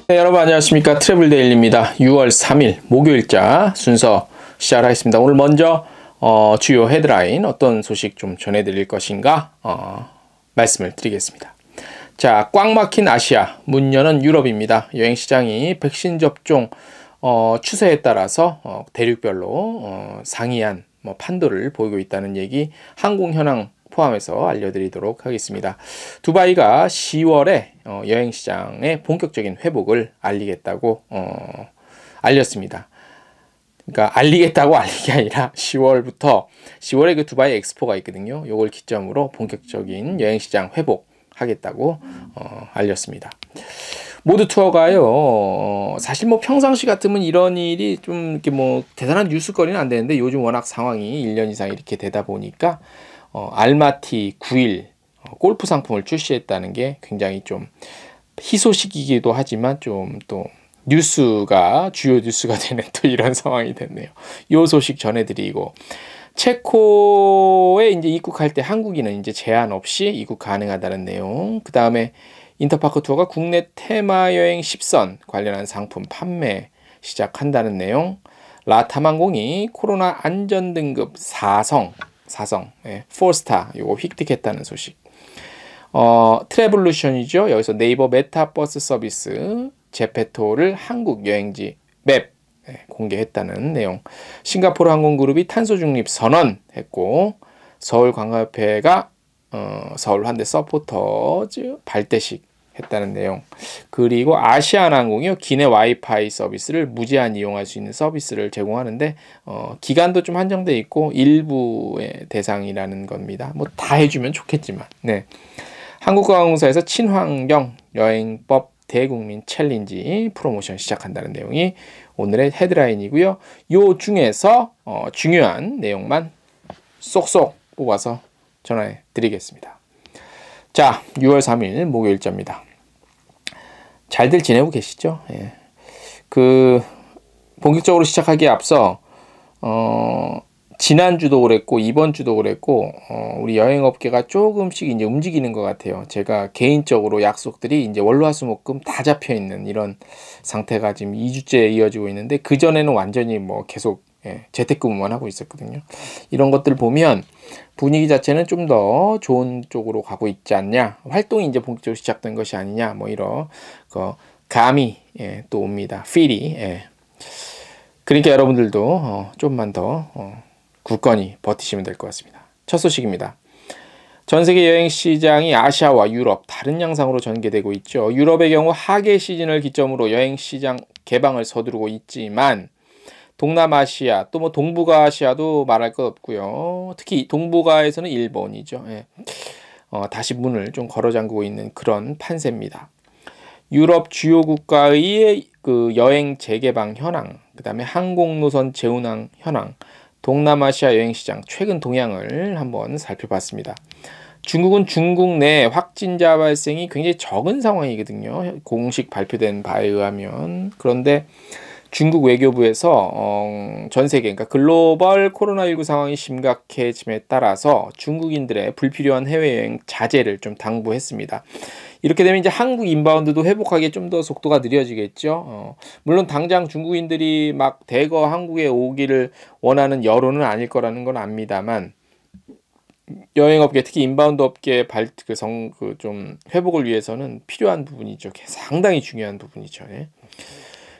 네, 여러분 안녕하십니까. 트래블데일리입니다. 6월 3일 목요일자 순서 시작하겠습니다. 오늘 먼저 주요 헤드라인 어떤 소식 좀 전해드릴 것인가 말씀을 드리겠습니다. 자, 꽉 막힌 아시아, 문 여는 유럽입니다. 여행시장이 백신 접종 추세에 따라서 대륙별로 상이한 판도를 보이고 있다는 얘기, 항공 현황 포함해서 알려드리도록 하겠습니다. 두바이가 10월에 여행시장의 본격적인 회복을 알리겠다고 알렸습니다. 그러니까 알리겠다고 알린 게 아니라 10월에 그 두바이 엑스포가 있거든요. 요걸 기점으로 본격적인 여행시장 회복하겠다고 알렸습니다. 모두 투어가요. 사실 평상시 같으면 이런 일이 좀 이렇게 대단한 뉴스거리는 안 되는데 요즘 워낙 상황이 1년 이상 이렇게 되다 보니까 알마티 9일 골프 상품을 출시했다는 게 굉장히 좀 희소식이기도 하지만 좀 또 주요 뉴스가 되는 또 이런 상황이 됐네요. 요 소식 전해드리고, 체코에 이제 입국할 때 한국인은 이제 제한 없이 입국 가능하다는 내용. 그 다음에 인터파크 투어가 국내 테마 여행 10선 관련한 상품 판매 시작한다는 내용. 라탐항공이 코로나 안전등급 4성, 4스타 요거 획득했다는 소식. 트래블루션이죠. 여기서 네이버 메타버스 서비스 제페토를 한국 여행지 맵 공개했다는 내용. 싱가포르 항공그룹이 탄소 중립 선언했고, 서울관광협회가 서울 현대 서포터즈 발대식 했다는 내용. 그리고 아시아나항공이요, 기내 와이파이 서비스를 무제한 이용할 수 있는 서비스를 제공하는데 기간도 좀 한정돼 있고 일부의 대상이라는 겁니다. 다 해주면 좋겠지만. 네. 한국관광공사에서 친환경 여행법 대국민 챌린지 프로모션 시작한다는 내용이 오늘의 헤드라인이고요. 요 중에서 중요한 내용만 쏙쏙 뽑아서 전해 드리겠습니다. 자, 6월 3일 목요일자입니다. 잘들 지내고 계시죠? 예. 본격적으로 시작하기에 앞서 지난주도 그랬고 이번 주도 그랬고 우리 여행업계가 조금씩 이제 움직이는 것 같아요. 제가 개인적으로 약속들이 이제 월화수목금 다 잡혀 있는 이런 상태가 지금 2주째 이어지고 있는데, 그 전에는 완전히 계속 재택근무만 하고 있었거든요. 이런 것들 보면 분위기 자체는 좀 더 좋은 쪽으로 가고 있지 않냐, 활동이 이제 본격적으로 시작된 것이 아니냐, 이런 감이 또 옵니다. 필이. 그러니까 여러분들도 좀만 더 굳건히 버티시면 될 것 같습니다. 첫 소식입니다. 전 세계 여행 시장이 아시아와 유럽 다른 양상으로 전개되고 있죠. 유럽의 경우 하계 시즌을 기점으로 여행 시장 개방을 서두르고 있지만 동남아시아 또 동북아시아도 말할 것 없고요. 특히 동북아에서는 일본이죠. 다시 문을 좀 걸어 잠그고 있는 그런 판세입니다. 유럽 주요 국가의 여행 재개방 현황, 그 다음에 항공 노선 재운항 현황, 동남아시아 여행시장 최근 동향을 한번 살펴봤습니다. 중국은 중국 내 확진자 발생이 굉장히 적은 상황이거든요. 공식 발표된 바에 의하면. 그런데 중국 외교부에서 전 세계, 그러니까 글로벌 코로나19 상황이 심각해짐에 따라서 중국인들의 불필요한 해외여행 자제를 좀 당부했습니다. 이렇게 되면 이제 한국 인바운드도 회복하기에 좀 더 속도가 느려지겠죠. 물론 당장 중국인들이 대거 한국에 오기를 원하는 여론은 아닐 거라는 건 압니다만, 여행업계 특히 인바운드 업계 좀 회복을 위해서는 필요한 부분이죠. 상당히 중요한 부분이죠.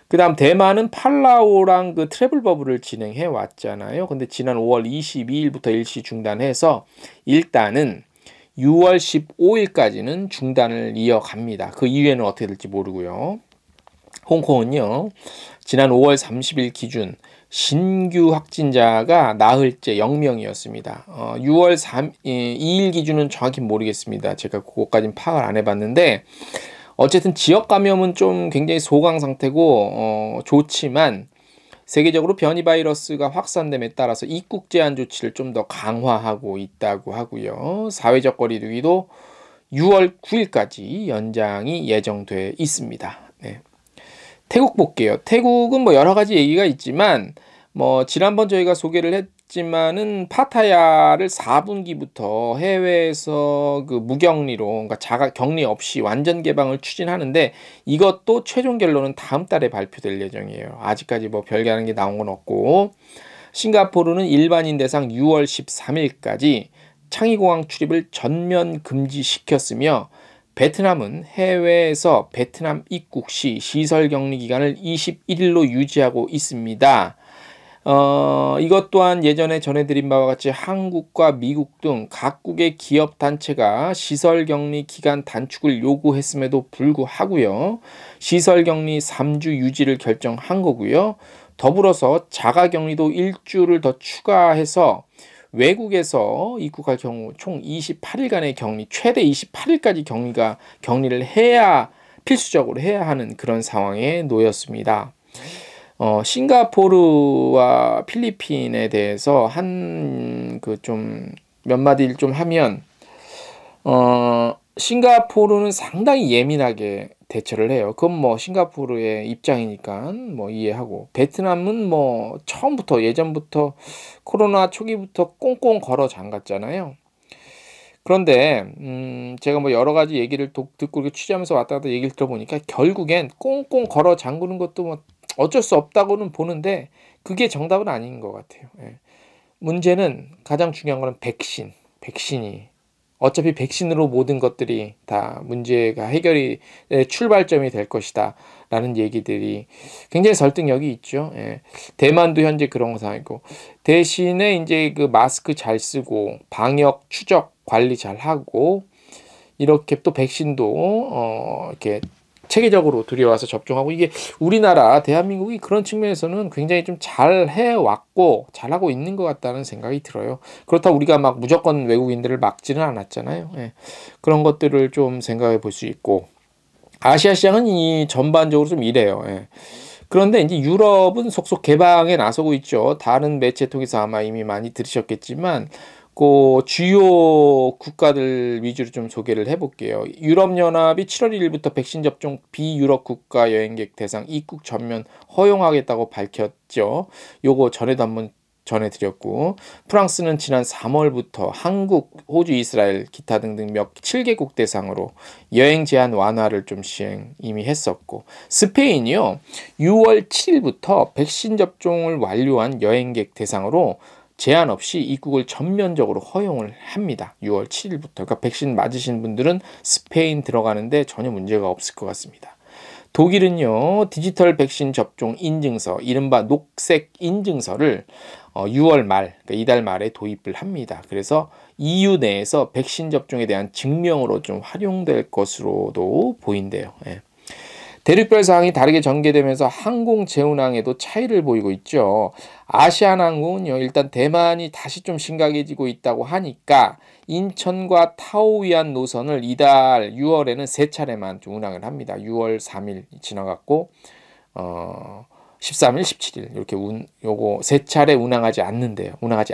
그 다음 대만은 팔라오랑 트래블 버블을 진행해 왔잖아요. 근데 지난 5월 22일부터 일시 중단해서 일단은 6월 15일까지는 중단을 이어갑니다. 그 이후에는 어떻게 될지 모르고요. 홍콩은요, 지난 5월 30일 기준 신규 확진자가 나흘째 0명이었습니다. 6월 2일 기준은 정확히 모르겠습니다. 제가 그것까지는 파악을 안 해봤는데, 어쨌든 지역 감염은 좀 굉장히 소강 상태고 좋지만 세계적으로 변이 바이러스가 확산됨에 따라서 입국 제한 조치를 좀 더 강화하고 있다고 하고요. 사회적 거리두기도 6월 9일까지 연장이 예정돼 있습니다. 네. 태국 볼게요. 태국은 여러 가지 얘기가 있지만 지난번 저희가 소개를 아시겠지만은 파타야를 4분기부터 해외에서 그 무격리로, 그러니까 자가 격리 없이 완전 개방을 추진하는데, 이것도 최종 결론은 다음 달에 발표될 예정이에요. 아직까지 뭐 별다른 게 나온 건 없고, 싱가포르는 일반인 대상 6월 13일까지 창의공항 출입을 전면 금지시켰으며, 베트남은 해외에서 베트남 입국 시 시설 격리 기간을 21일로 유지하고 있습니다. 이것 또한 예전에 전해드린 바와 같이 한국과 미국 등 각국의 기업 단체가 시설 격리 기간 단축을 요구했음에도 불구하고요. 시설 격리 3주 유지를 결정한 거고요. 더불어서 자가 격리도 일주를 더 추가해서 외국에서 입국할 경우 총 28일간의 격리, 최대 28일까지 격리를 해야, 필수적으로 해야 하는 그런 상황에 놓였습니다. 싱가포르와 필리핀에 대해서 몇 마디를 좀 하면, 싱가포르는 상당히 예민하게 대처를 해요. 그건 뭐 싱가포르의 입장이니까 뭐 이해하고, 베트남은 뭐 처음부터, 예전부터 코로나 초기부터 꽁꽁 걸어 잠갔잖아요. 그런데 제가 뭐 여러 가지 얘기를 듣고 이렇게 취재하면서 왔다 갔다 얘기를 들어보니까, 결국엔 꽁꽁 걸어 잠그는 것도 뭐 어쩔 수 없다고는 보는데, 그게 정답은 아닌 것 같아요. 예. 문제는, 가장 중요한 거는 백신이 어차피 백신으로 모든 것들이 다 문제가 해결이, 출발점이 될 것이다 라는 얘기들이 굉장히 설득력이 있죠. 예. 대만도 현재 그런 상황이고, 대신에 이제 그 마스크 잘 쓰고 방역 추적 관리 잘 하고, 이렇게 또 백신도 이렇게 체계적으로 들여와서 접종하고, 이게 우리나라 대한민국이 그런 측면에서는 굉장히 좀 잘 해왔고 잘하고 있는 것 같다는 생각이 들어요. 그렇다고 우리가 막 무조건 외국인들을 막지는 않았잖아요. 예. 그런 것들을 좀 생각해 볼 수 있고, 아시아 시장은 이 전반적으로 좀 이래요. 예. 그런데 이제 유럽은 속속 개방에 나서고 있죠. 다른 매체 통해서 아마 이미 많이 들으셨겠지만, 그 주요 국가들 위주로 좀 소개를 해볼게요. 유럽연합이 7월 1일부터 백신 접종 비유럽 국가 여행객 대상 입국 전면 허용하겠다고 밝혔죠. 요거 전에도 한번 전해드렸고, 프랑스는 지난 3월부터 한국, 호주, 이스라엘, 기타 등등 몇 7개국 대상으로 여행 제한 완화를 좀 시행 이미 했었고, 스페인이요 6월 7일부터 백신 접종을 완료한 여행객 대상으로 제한 없이 입국을 전면적으로 허용을 합니다. 6월 7일부터. 그러니까 백신 맞으신 분들은 스페인 들어가는데 전혀 문제가 없을 것 같습니다. 독일은요, 디지털 백신 접종 인증서, 이른바 녹색 인증서를 6월 말, 그러니까 이달 말에 도입을 합니다. 그래서 EU 내에서 백신 접종에 대한 증명으로 좀 활용될 것으로도 보인대요. 예. 대륙별 상황이 다르게 전개되면서 항공 재운항에도 차이를 보이고 있죠. 아시아나항공은요, 일단 대만이 다시 좀 심각해지고 있다고 하니까 인천과 타오위안 노선을 이달 6월에는 3차례만 좀 운항을 합니다. 6월 3일 지나갔고 13일, 17일 이렇게 요거 3차례 운항하지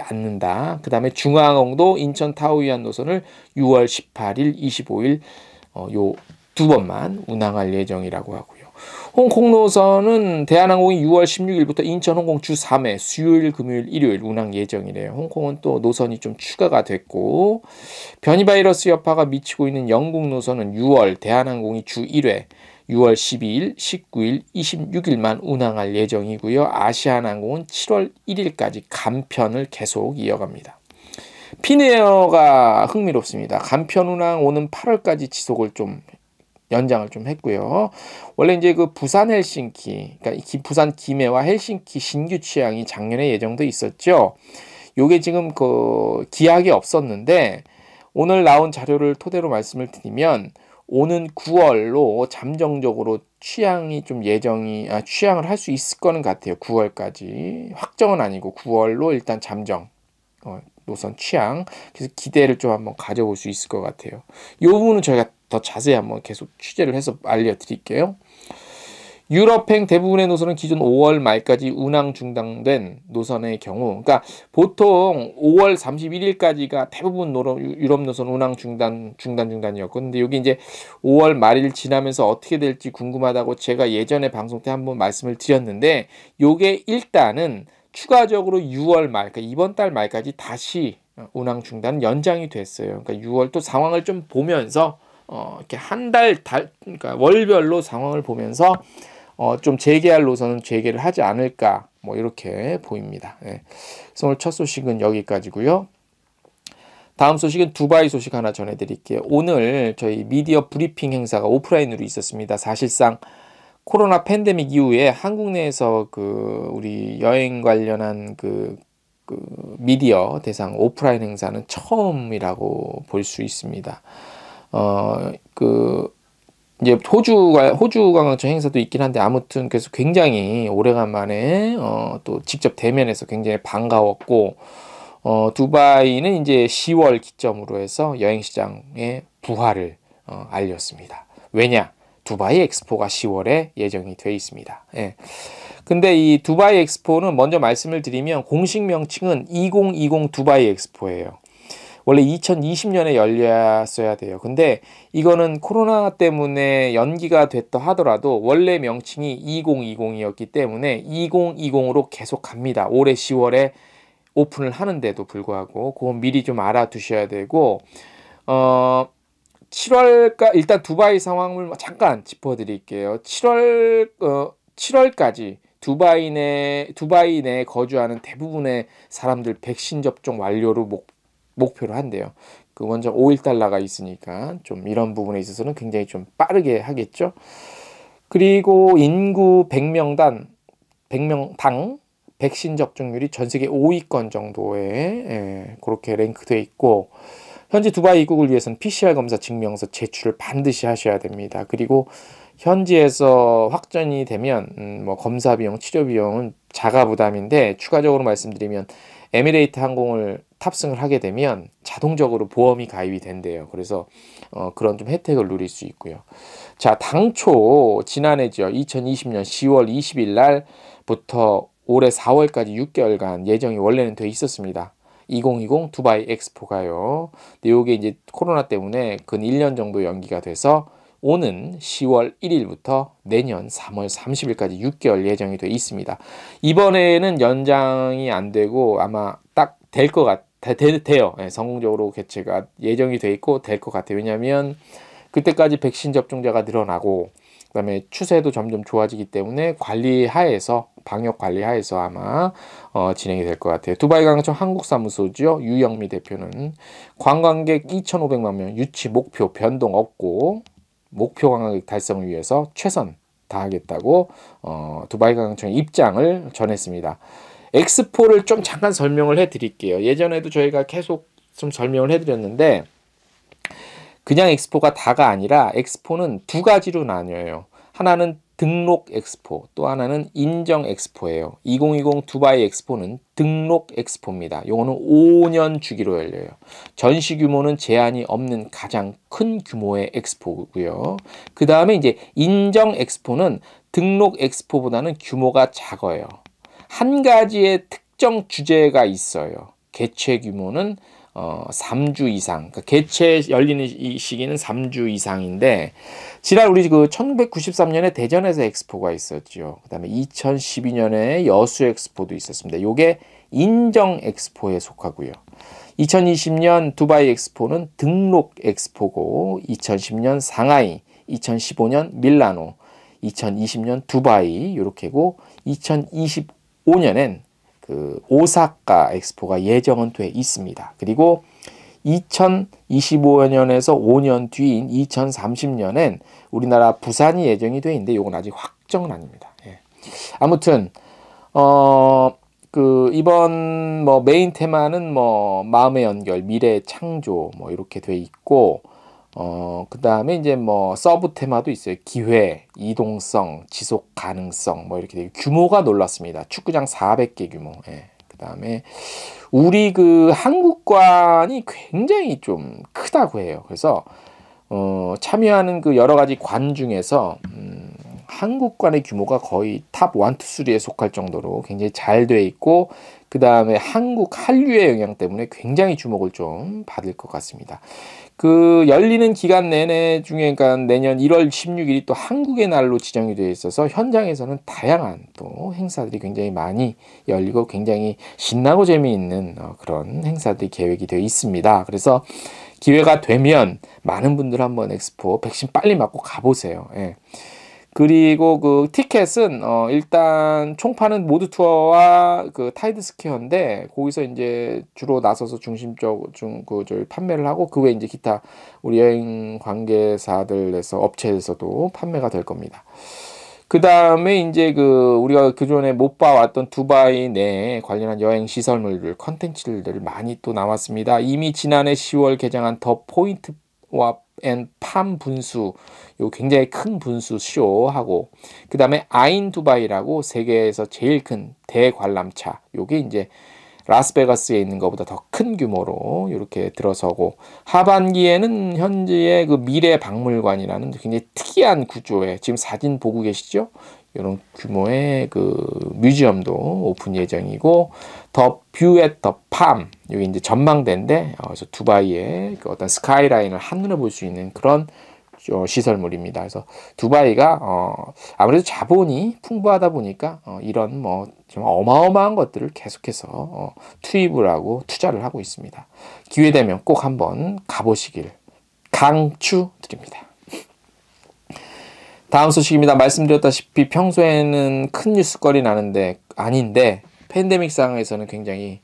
않는다. 그다음에 중앙항공도 인천 타오위안 노선을 6월 18일, 25일 요 2번만 운항할 예정이라고 하고요. 홍콩 노선은 대한항공이 6월 16일부터 인천 홍콩 주 3회 수요일, 금요일, 일요일 운항 예정이래요. 홍콩은 또 노선이 좀 추가가 됐고, 변이 바이러스 여파가 미치고 있는 영국 노선은 6월 대한항공이 주 1회 6월 12일, 19일, 26일만 운항할 예정이고요. 아시아나항공은 7월 1일까지 간편을 계속 이어갑니다. 피네어가 흥미롭습니다. 간편 운항 오는 8월까지 지속을 좀 연장을 좀 했고요. 원래 이제 그 부산 헬싱키, 그러니까 부산 김해와 헬싱키 신규 취항이 작년에 예정돼 있었죠. 요게 지금 그 기약이 없었는데, 오늘 나온 자료를 토대로 말씀을 드리면 오는 9월로 잠정적으로 취향을 할 수 있을 거는 같아요. 9월까지 확정은 아니고 9월로 일단 잠정 노선 취향. 그래서 기대를 좀 한번 가져볼 수 있을 것 같아요. 이 부분은 저희가 더 자세히 한번 계속 취재를 해서 알려드릴게요. 유럽행 대부분의 노선은 기존 5월 말까지 운항 중단된 노선의 경우, 그러니까 보통 5월 31일까지가 대부분 유럽 노선 운항 중단이었고, 근데 여기 이제 5월 말일 지나면서 어떻게 될지 궁금하다고 제가 예전에 방송 때 한번 말씀을 드렸는데, 요게 일단은 추가적으로 6월 말, 그러니까 이번 달 말까지 다시 운항 중단 연장이 됐어요. 그러니까 6월 또 상황을 좀 보면서 이렇게 한 달, 그러니까 월별로 상황을 보면서 좀 재개할 노선은 재개를 하지 않을까, 뭐 이렇게 보입니다. 예. 그래서 오늘 첫 소식은 여기까지고요. 다음 소식은 두바이 소식 하나 전해드릴게요. 오늘 저희 미디어 브리핑 행사가 오프라인으로 있었습니다. 사실상 코로나 팬데믹 이후에 한국 내에서 우리 여행 관련한 미디어 대상 오프라인 행사는 처음이라고 볼 수 있습니다. 이제 호주 관광청 행사도 있긴 한데, 아무튼 그래서 굉장히 오래간만에 또 직접 대면해서 굉장히 반가웠고, 두바이는 이제 10월 기점으로 해서 여행 시장의 부활을 알렸습니다. 왜냐? 두바이 엑스포가 10월에 예정이 돼 있습니다. 예. 근데 이 두바이 엑스포는 먼저 말씀을 드리면 공식 명칭은 2020 두바이 엑스포예요. 원래 2020년에 열렸어야 돼요. 근데 이거는 코로나 때문에 연기가 됐다 하더라도 원래 명칭이 2020이었기 때문에 2020으로 계속 갑니다. 올해 10월에 오픈을 하는데도 불구하고 그건 미리 좀 알아두셔야 되고, 7월까 일단 두바이 상황을 잠깐 짚어드릴게요. 7월까지 두바이 내 거주하는 대부분의 사람들 백신 접종 완료를 목표로 한대요. 먼저 5일달러가 있으니까 좀 이런 부분에 있어서는 굉장히 좀 빠르게 하겠죠. 그리고 인구 100명당 백신 접종률이 전 세계 5위권 정도에 그렇게 랭크되어 있고, 현지 두바이 입국을 위해서는 PCR 검사 증명서 제출을 반드시 하셔야 됩니다. 그리고 현지에서 확진이 되면 뭐 검사 비용, 치료 비용은 자가 부담인데, 추가적으로 말씀드리면 에미레이트 항공을 탑승을 하게 되면 자동적으로 보험이 가입이 된대요. 그래서 그런 좀 혜택을 누릴 수 있고요. 자, 당초 지난해죠. 2020년 10월 20일 날부터 올해 4월까지 6개월간 예정이 원래는 돼 있었습니다. 2020 두바이 엑스포가요. 근데 이게 이제 코로나 때문에 근 1년 정도 연기가 돼서 오는 10월 1일부터 내년 3월 30일까지 6개월 예정이 돼 있습니다. 이번에는 연장이 안 되고 아마 딱 될 것 돼요. 네, 성공적으로 개최가 예정이 돼 있고 될 것 같아요. 왜냐하면 그때까지 백신 접종자가 늘어나고, 그다음에 추세도 점점 좋아지기 때문에 방역 관리 하에서 아마 진행이 될 것 같아요. 두바이 관광청 한국사무소죠. 유영미 대표는 관광객 2,500만 명 유치 목표 변동 없고 목표 관광객 달성을 위해서 최선 다하겠다고 두바이 관광청의 입장을 전했습니다. 엑스포를 좀 잠깐 설명을 해드릴게요. 예전에도 저희가 계속 좀 설명을 해드렸는데, 그냥 엑스포가 다가 아니라 엑스포는 두 가지로 나뉘어요. 하나는 등록 엑스포, 또 하나는 인정 엑스포예요. 2020 두바이 엑스포는 등록 엑스포입니다. 요거는 5년 주기로 열려요. 전시 규모는 제한이 없는 가장 큰 규모의 엑스포고요. 그 다음에 이제 인정 엑스포는 등록 엑스포보다는 규모가 작아요. 한 가지의 특정 주제가 있어요. 개최 규모는 3주 이상, 그러니까 개최 열리는 이 시기는 3주 이상인데, 지난 우리 1993년에 대전에서 엑스포가 있었죠. 그 다음에 2012년에 여수 엑스포도 있었습니다. 요게 인정 엑스포에 속하고요. 2020년 두바이 엑스포는 등록 엑스포고, 2010년 상하이, 2015년 밀라노, 2020년 두바이 이렇게고, 2025년엔 오사카 엑스포가 예정은 돼 있습니다. 그리고 2025년에서 5년 뒤인 2030년엔 우리나라 부산이 예정이 돼 있는데 이건 아직 확정은 아닙니다. 예. 아무튼 이번 메인 테마는 마음의 연결, 미래의 창조 이렇게 돼 있고, 그 다음에 이제 서브 테마도 있어요. 기회, 이동성, 지속 가능성 이렇게 되고, 규모가 놀랐습니다. 축구장 400개 규모. 예. 그 다음에 우리 한국관이 굉장히 좀 크다고 해요. 그래서 참여하는 여러 가지 관 중에서 한국관의 규모가 거의 탑 1, 2, 3에 속할 정도로 굉장히 잘 돼 있고, 그 다음에 한국 한류의 영향 때문에 굉장히 주목을 좀 받을 것 같습니다. 그 열리는 기간 내내 중에, 그러니까 내년 1월 16일이 또 한국의 날로 지정이 되어 있어서 현장에서는 다양한 또 행사들이 굉장히 많이 열리고 굉장히 신나고 재미있는 그런 행사들이 계획이 되어 있습니다. 그래서 기회가 되면 많은 분들 한번 엑스포 백신 빨리 맞고 가보세요. 예. 그리고 그 티켓은 일단 총파는 모두 투어와 그 타이드 스퀘어인데, 거기서 이제 주로 나서서 중심적 저희 판매를 하고, 그 외에 이제 기타 우리 여행 관계사들에서 업체에서도 판매가 될 겁니다. 그 다음에 이제 그 우리가 그전에 못 봐왔던 두바이 내에 관련한 여행 시설물들, 컨텐츠들 많이 또 나왔습니다. 이미 지난해 10월 개장한 더 포인트와 팜 분수, 요 굉장히 큰 분수 쇼하고, 그 다음에 아인 두바이라고 세계에서 제일 큰 대관람차, 요게 이제 라스베가스에 있는 것보다 더 큰 규모로 이렇게 들어서고, 하반기에는 현지의 그 미래 박물관이라는 굉장히 특이한 구조의, 지금 사진 보고 계시죠? 이런 규모의 그 뮤지엄도 오픈 예정이고, 더 뷰 앳 더 팜, 여기 이제 전망대인데, 그래서 두바이의 그 어떤 스카이라인을 한눈에 볼 수 있는 그런 시설물입니다. 그래서 두바이가 아무래도 자본이 풍부하다 보니까 이런 뭐 좀 어마어마한 것들을 계속해서 투입을 하고 투자를 하고 있습니다. 기회 되면 꼭 한번 가보시길 강추드립니다. 다음 소식입니다. 말씀드렸다시피 평소에는 큰 뉴스거리 아닌데 팬데믹 상황에서는 굉장히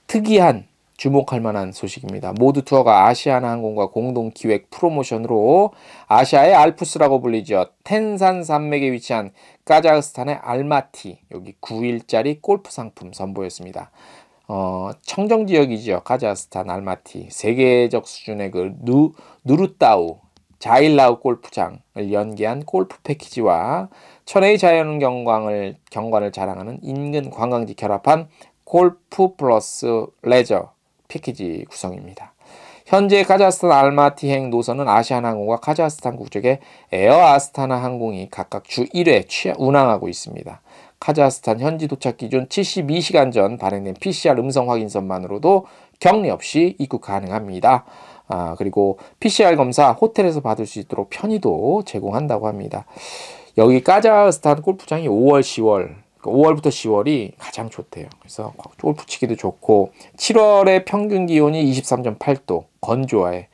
특이한, 주목할 만한 소식입니다. 모두 투어가 아시아나항공과 공동 기획 프로모션으로 아시아의 알프스라고 불리죠. 텐산 산맥에 위치한 카자흐스탄의 알마티, 여기 9일짜리 골프 상품 선보였습니다. 청정 지역이죠. 카자흐스탄 알마티. 세계적 수준의 그 누르따우 자일라우 골프장을 연계한 골프 패키지와 천혜의 자연 경관을 자랑하는 인근 관광지 결합한 골프 플러스 레저 패키지 구성입니다. 현재 카자흐스탄 알마티행 노선은 아시아나항공과 카자흐스탄 국적의 에어 아스타나 항공이 각각 주 1회 운항하고 있습니다. 카자흐스탄 현지 도착 기준 72시간 전 발행된 PCR 음성 확인서만으로도 격리 없이 입국 가능합니다. 그리고 PCR 검사 호텔에서 받을 수 있도록 편의도 제공한다고 합니다. 여기 카자흐스탄 골프장이 5월, 10월, 5월부터 10월이 가장 좋대요. 그래서 골프 치기도 좋고, 7월에 평균 기온이 23.8도, 건조해.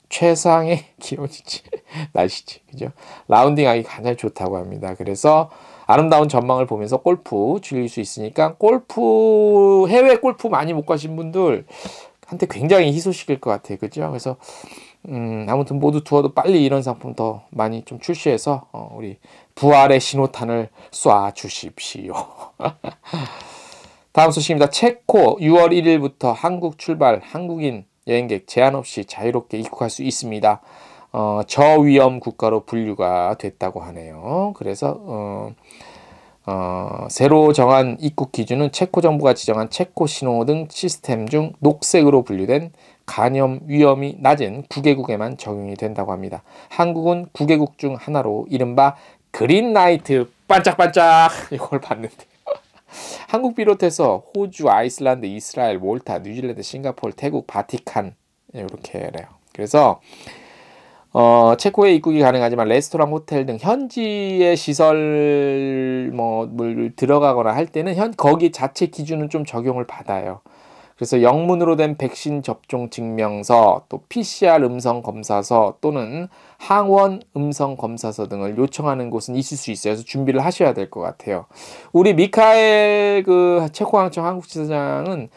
최상의 기온이지. 날씨지. 그죠? 라운딩하기 가장 좋다고 합니다. 그래서 아름다운 전망을 보면서 골프 즐길 수 있으니까, 해외 골프 많이 못 가신 분들 한테 굉장히 희소식일 것 같아요. 그죠? 그래서 아무튼 모두 투어도 빨리 이런 상품 더 많이 좀 출시해서 우리 부활의 신호탄을 쏴 주십시오. 다음 소식입니다. 체코 6월 1일부터 한국 출발 한국인 여행객 제한 없이 자유롭게 입국할 수 있습니다. 저위험 국가로 분류가 됐다고 하네요. 그래서 새로 정한 입국 기준은 체코 정부가 지정한 체코 신호등 시스템 중 녹색으로 분류된 간염 위험이 낮은 9개국에만 적용이 된다고 합니다. 한국은 9개국 중 하나로 이른바 그린라이트 반짝반짝 이걸 봤는데 한국 비롯해서 호주, 아이슬란드, 이스라엘, 몰타, 뉴질랜드, 싱가포르, 태국, 바티칸 이렇게래요. 그래서 체코에 입국이 가능하지만 레스토랑, 호텔 등 현지의 시설 물 들어가거나 할 때는 거기 자체 기준은 좀 적용을 받아요. 그래서 영문으로 된 백신 접종 증명서, 또 PCR 음성 검사서 또는 항원 음성 검사서 등을 요청하는 곳은 있을 수 있어요. 그래서 준비를 하셔야 될 것 같아요. 우리 미카엘 그 체코항청 한국지사장은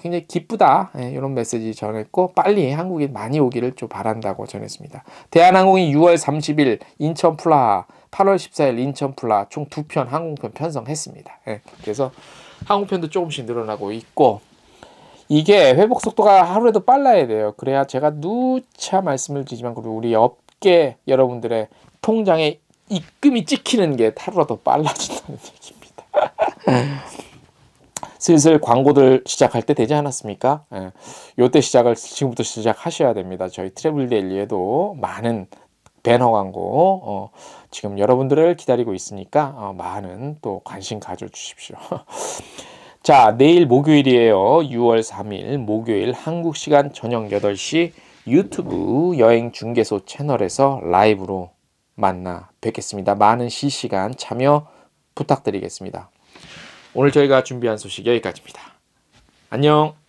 굉장히 기쁘다, 이런 메시지 전했고, 빨리 한국에 많이 오기를 좀 바란다고 전했습니다. 대한항공이 6월 30일 인천 플라하, 8월 14일 인천 플라하 총 2편 항공편 편성했습니다. 그래서 항공편도 조금씩 늘어나고 있고, 이게 회복 속도가 하루에도 빨라야 돼요. 그래야 제가 누차 말씀을 드리지만, 그리고 우리 업계 여러분들의 통장에 입금이 찍히는 게 하루라도 빨라진다는 얘기입니다. 슬슬 광고들 시작할 때 되지 않았습니까? 요때 지금부터 시작하셔야 됩니다. 저희 트래블 데일리에도 많은 배너 광고 지금 여러분들을 기다리고 있으니까 많은 또 관심 가져주십시오. 자, 내일 목요일이에요. 6월 3일 목요일 한국 시간 저녁 8시 유튜브 여행 중개소 채널에서 라이브로 만나 뵙겠습니다. 많은 실시간 참여 부탁드리겠습니다. 오늘 저희가 준비한 소식 여기까지입니다. 안녕.